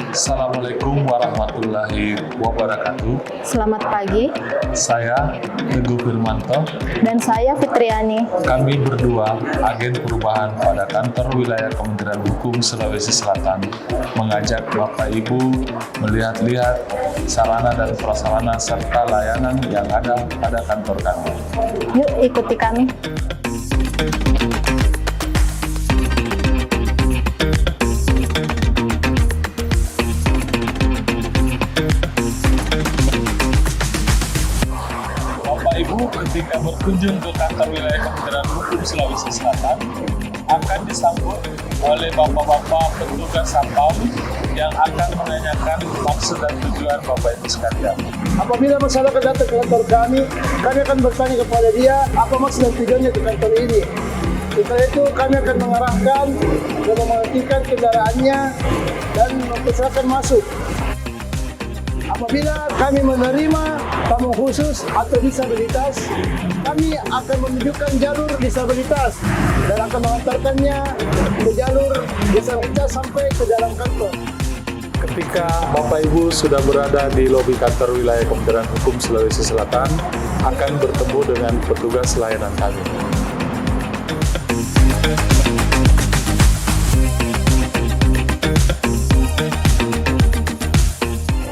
Assalamualaikum warahmatullahi wabarakatuh. Selamat pagi, Saya Teguh Firmanto. dan saya Fitriani. Kami berdua agen perubahan pada kantor wilayah Kementerian Hukum Sulawesi Selatan mengajak Bapak Ibu melihat-lihat sarana dan prasarana serta layanan yang ada pada kantor kami. Yuk ikuti kami. Bapak Ibu ketika berkunjung ke kantor wilayah Kementerian Hukum Sulawesi Selatan akan disambut oleh bapak-bapak petugas satpam yang akan menanyakan maksud dan tujuan Bapak Ibu sekalian. Apabila masyarakat datang ke kantor kami akan bertanya kepada dia apa maksud dan tujuannya ke kantor ini. Setelah itu kami akan mengarahkan dan mematikan kendaraannya dan mempersilakan masuk. Apabila kami menerima tamu khusus atau disabilitas, kami akan menunjukkan jalur disabilitas dan akan mengantarkannya ke jalur disabilitas sampai ke dalam kantor. Ketika Bapak Ibu sudah berada di lobi kantor wilayah Kementerian Hukum Sulawesi Selatan, akan bertemu dengan petugas layanan kami.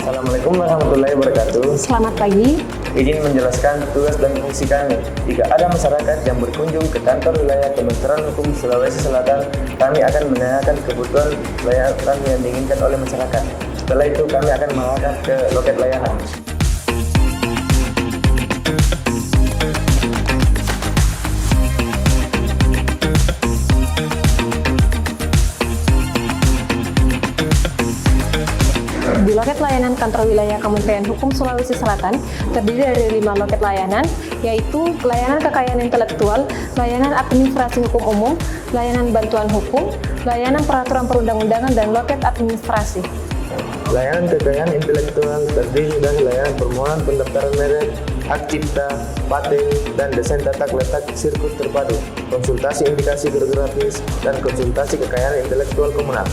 Assalamualaikum warahmatullahi wabarakatuh. Selamat pagi. Izin menjelaskan tugas dan fungsi kami. Jika ada masyarakat yang berkunjung ke kantor wilayah Kementerian Hukum Sulawesi Selatan, kami akan menanyakan kebutuhan layanan yang diinginkan oleh masyarakat. Setelah itu kami akan mengarahkan ke loket layanan. Di loket layanan kantor wilayah Kementerian Hukum Sulawesi Selatan terdiri dari 5 loket layanan, yaitu layanan kekayaan intelektual, layanan administrasi hukum umum, layanan bantuan hukum, layanan peraturan perundang-undangan, dan loket administrasi. Layanan kekayaan intelektual terdiri dari layanan permohonan pendaftaran merek, hak cipta, paten, dan desain tata letak sirkuit terpadu, konsultasi indikasi geografis, dan konsultasi kekayaan intelektual komunal.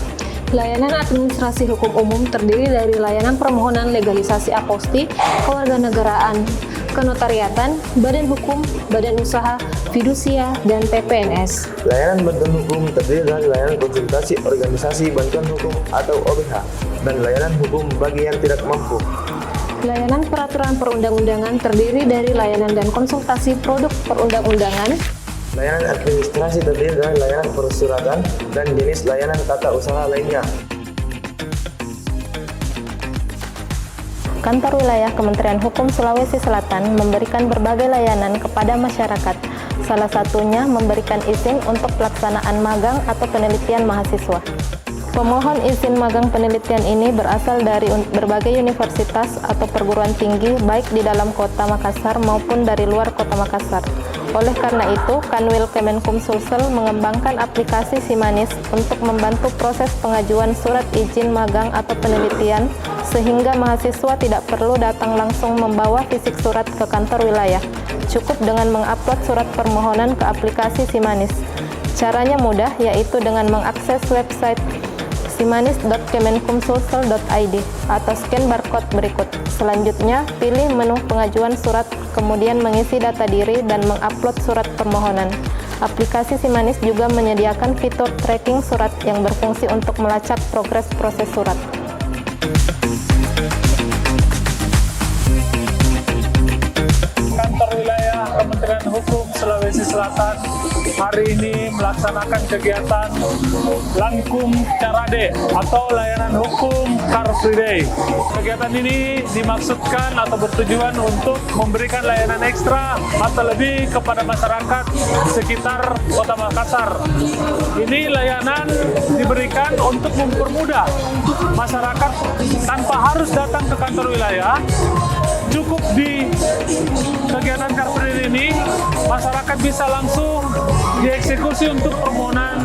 Layanan administrasi hukum umum terdiri dari layanan permohonan legalisasi aposti, kewarganegaraan, kenotariatan, badan hukum, badan usaha, fidusia, dan PPNS. Layanan bantuan hukum terdiri dari layanan konsultasi organisasi bantuan hukum atau OBH, dan layanan hukum bagi yang tidak mampu. Layanan peraturan perundang-undangan terdiri dari layanan dan konsultasi produk perundang-undangan. Layanan administrasi terdiri dari layanan persuratan dan jenis layanan tata usaha lainnya. Kantor wilayah Kementerian Hukum Sulawesi Selatan memberikan berbagai layanan kepada masyarakat. Salah satunya memberikan izin untuk pelaksanaan magang atau penelitian mahasiswa. Pemohon izin magang penelitian ini berasal dari berbagai universitas atau perguruan tinggi baik di dalam kota Makassar maupun dari luar kota Makassar. Oleh karena itu, Kanwil Kemenkum Sulsel mengembangkan aplikasi Simanis untuk membantu proses pengajuan surat izin magang atau penelitian sehingga mahasiswa tidak perlu datang langsung membawa fisik surat ke kantor wilayah. Cukup dengan mengupload surat permohonan ke aplikasi Simanis. Caranya mudah, yaitu dengan mengakses website simanis.kemenkumsulsel.id atau scan barcode berikut. Selanjutnya, pilih menu pengajuan surat, kemudian mengisi data diri dan mengupload surat permohonan. Aplikasi Simanis juga menyediakan fitur tracking surat yang berfungsi untuk melacak progres proses surat. Kantor wilayah Kementerian Hukum Sulawesi Selatan hari ini melaksanakan kegiatan Langkum Carade atau layanan hukum Car Free Day. Kegiatan ini dimaksudkan atau bertujuan untuk memberikan layanan ekstra atau lebih kepada masyarakat sekitar Kota Makassar. Ini layanan diberikan untuk mempermudah masyarakat tanpa harus datang ke kantor wilayah. Cukup di kegiatan Car Free Day ini masyarakat bisa langsung dieksekusi untuk permohonan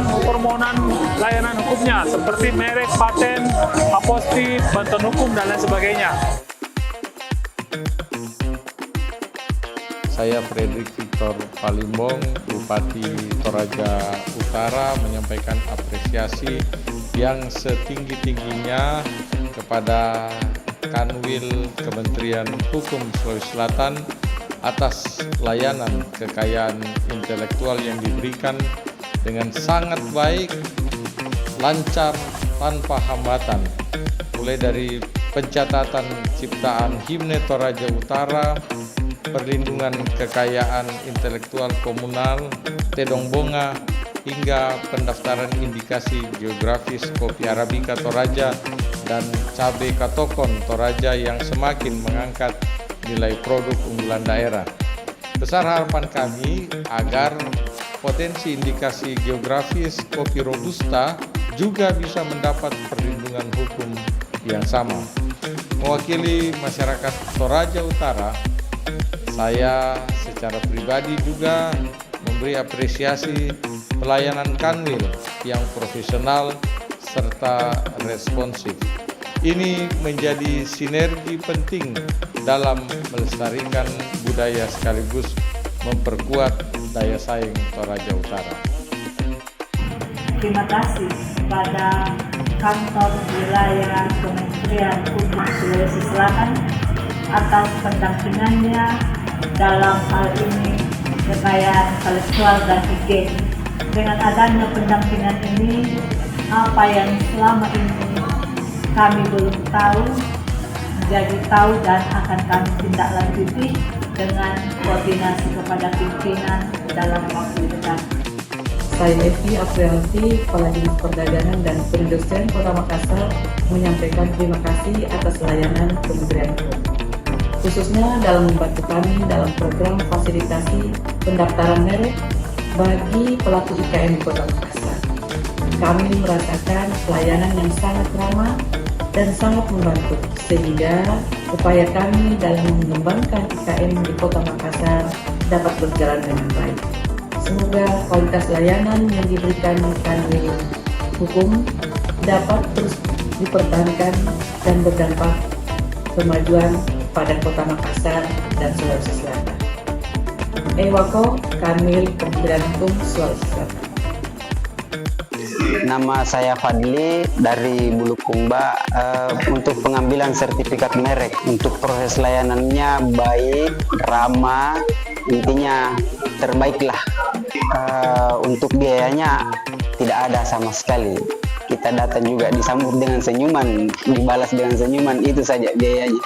layanan hukumnya seperti merek, paten, aposti, bantuan hukum, dan lain sebagainya. Saya Fredrik Victor Palimbong, Bupati Toraja Utara, menyampaikan apresiasi yang setinggi-tingginya kepada Kanwil Kementerian Hukum Sulawesi Selatan atas layanan kekayaan intelektual yang diberikan dengan sangat baik, lancar, tanpa hambatan, mulai dari pencatatan ciptaan Himne Toraja Utara, perlindungan kekayaan intelektual komunal Tedong Bonga, hingga pendaftaran indikasi geografis kopi Arabica Toraja dan cabai Katokon Toraja yang semakin mengangkat nilai produk unggulan daerah. Besar harapan kami agar potensi indikasi geografis kopi Robusta juga bisa mendapat perlindungan hukum yang sama. Mewakili masyarakat Toraja Utara, saya secara pribadi juga memberi apresiasi pelayanan Kanwil yang profesional serta responsif. Ini menjadi sinergi penting dalam melestarikan budaya sekaligus memperkuat daya saing Toraja Utara. Terima kasih kepada Kantor Wilayah Kementerian Hukum Sulawesi Selatan atas pendampingannya dalam hal ini kekayaan intelektual dan IG. Dengan adanya pendampingan ini, apa yang selama ini kami belum tahu menjadi tahu dan akan kami tindak lanjuti dengan koordinasi kepada pimpinan dalam waktu dekat. Saya Evi Aprianti, Kepala Dinas Perdagangan dan Perindustrian Kota Makassar, menyampaikan terima kasih atas layanan Kementerian Hukum, khususnya dalam membantu kami dalam program fasilitasi pendaftaran merek bagi pelaku IKM di Kota Makassar. Kami merasakan pelayanan yang sangat ramah dan sangat membantu, sehingga upaya kami dalam mengembangkan IKM di Kota Makassar dapat berjalan dengan baik. Semoga kualitas layanan yang diberikan Kanwil Hukum dapat terus dipertahankan dan berdampak kemajuan pada Kota Makassar dan Sulawesi Selatan. Ewako, Kanwil Kementerian Hukum Sulawesi Selatan. Nama saya Fadli dari Bulukumba. Untuk pengambilan sertifikat merek, untuk proses layanannya baik, ramah, intinya terbaiklah. Untuk biayanya tidak ada sama sekali. Kita datang juga disambut dengan senyuman, dibalas dengan senyuman, itu saja biayanya.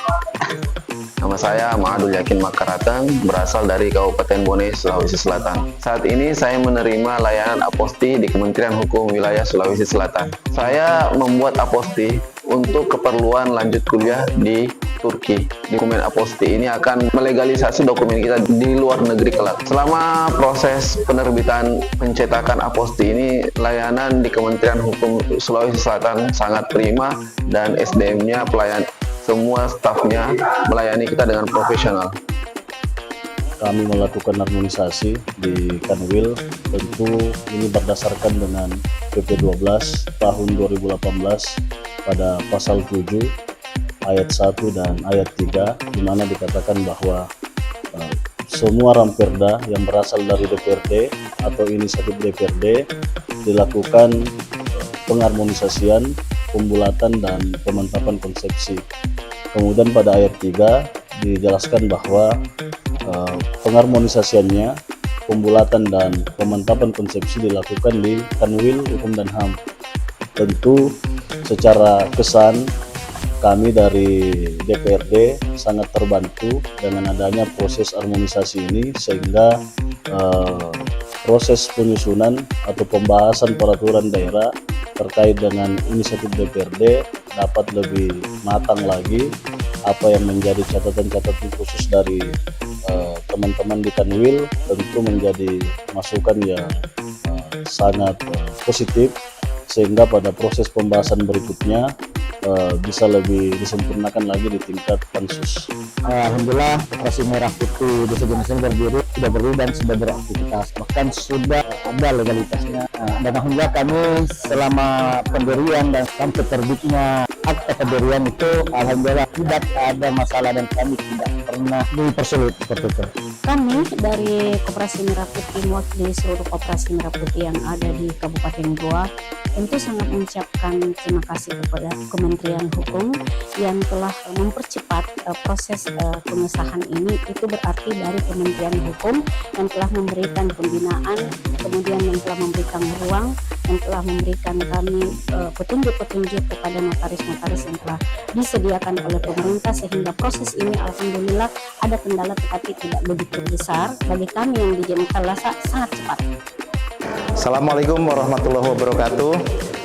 Nama saya Ma'adul Yakin Makaratang, berasal dari Kabupaten Bone, Sulawesi Selatan. Saat ini saya menerima layanan aposti di Kementerian Hukum Wilayah Sulawesi Selatan. Saya membuat aposti untuk keperluan lanjut kuliah di Turki. Dokumen aposti ini akan melegalisasi dokumen kita di luar negeri kelak. Selama proses penerbitan pencetakan aposti ini, layanan di Kementerian Hukum Sulawesi Selatan sangat prima dan SDM-nya, pelayan semua stafnya melayani kita dengan profesional. Kami melakukan harmonisasi di Kanwil, tentu ini berdasarkan dengan PP 12 tahun 2018 pada pasal 7 ayat 1 dan ayat 3, di mana dikatakan bahwa semua ramperda yang berasal dari DPRD atau inisiatif DPRD dilakukan pengharmonisasian, pembulatan dan pemantapan konsepsi. Kemudian pada ayat 3 dijelaskan bahwa pengharmonisasiannya, pembulatan dan pemantapan konsepsi dilakukan di Kanwil Hukum dan HAM. Tentu secara kesan kami dari DPRD sangat terbantu dengan adanya proses harmonisasi ini, sehingga proses penyusunan atau pembahasan peraturan daerah terkait dengan inisiatif DPRD dapat lebih matang lagi. Apa yang menjadi catatan-catatan khusus dari teman-teman di Kanwil tentu menjadi masukan yang sangat positif, sehingga pada proses pembahasan berikutnya bisa lebih disempurnakan lagi di tingkat pansus. Alhamdulillah, Koperasi Merah Putih Desa Jenis ini berdiri dan sudah beraktivitas, bahkan sudah ada legalitasnya. Dan alhamdulillah kami selama pendirian dan sampai terbitnya akta pendirian itu, alhamdulillah tidak ada masalah dan kami tidak pernah dipersulit seperti itu. Kami dari Koperasi Merah Putih mewakili seluruh Koperasi Merah Putih yang ada di Kabupaten Goa tentu sangat mengucapkan terima kasih kepada Kementerian Hukum yang telah mempercepat proses pengesahan ini. Itu berarti dari Kementerian Hukum yang telah memberikan pembinaan, kemudian yang telah memberikan ruang, yang telah memberikan kami petunjuk-petunjuk kepada notaris-notaris yang telah disediakan oleh pemerintah, sehingga proses ini alhamdulillah ada kendala tetapi tidak begitu besar. Bagi kami yang di Jemkalasa sangat cepat. Assalamualaikum warahmatullahi wabarakatuh.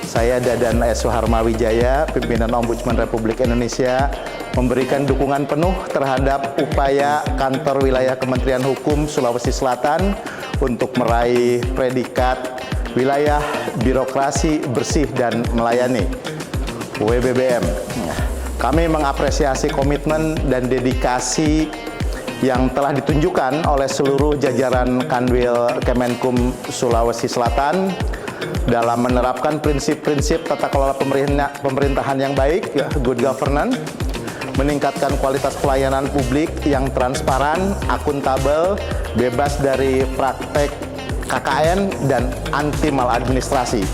Saya Dadan S. Suharma Wijaya, pimpinan Ombudsman Republik Indonesia, memberikan dukungan penuh terhadap upaya kantor wilayah Kementerian Hukum Sulawesi Selatan untuk meraih predikat wilayah birokrasi bersih dan melayani WBBM. Kami mengapresiasi komitmen dan dedikasi yang telah ditunjukkan oleh seluruh jajaran Kanwil Kemenkum Sulawesi Selatan dalam menerapkan prinsip-prinsip tata kelola pemerintahan yang baik, good governance, meningkatkan kualitas pelayanan publik yang transparan, akuntabel, bebas dari praktek KKN dan anti maladministrasi,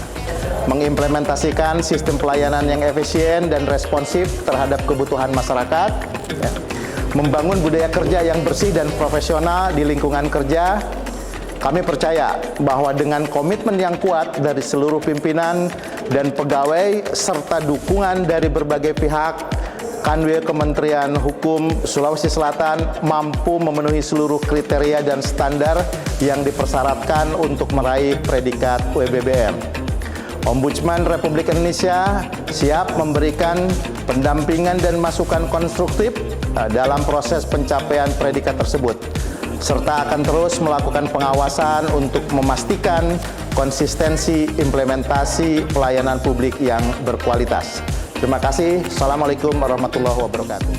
mengimplementasikan sistem pelayanan yang efisien dan responsif terhadap kebutuhan masyarakat, membangun budaya kerja yang bersih dan profesional di lingkungan kerja. Kami percaya bahwa dengan komitmen yang kuat dari seluruh pimpinan dan pegawai serta dukungan dari berbagai pihak, Kanwil Kementerian Hukum Sulawesi Selatan mampu memenuhi seluruh kriteria dan standar yang dipersyaratkan untuk meraih predikat WBBM. Ombudsman Republik Indonesia siap memberikan pendampingan dan masukan konstruktif dalam proses pencapaian predikat tersebut, serta akan terus melakukan pengawasan untuk memastikan konsistensi implementasi pelayanan publik yang berkualitas. Terima kasih. Assalamualaikum warahmatullahi wabarakatuh.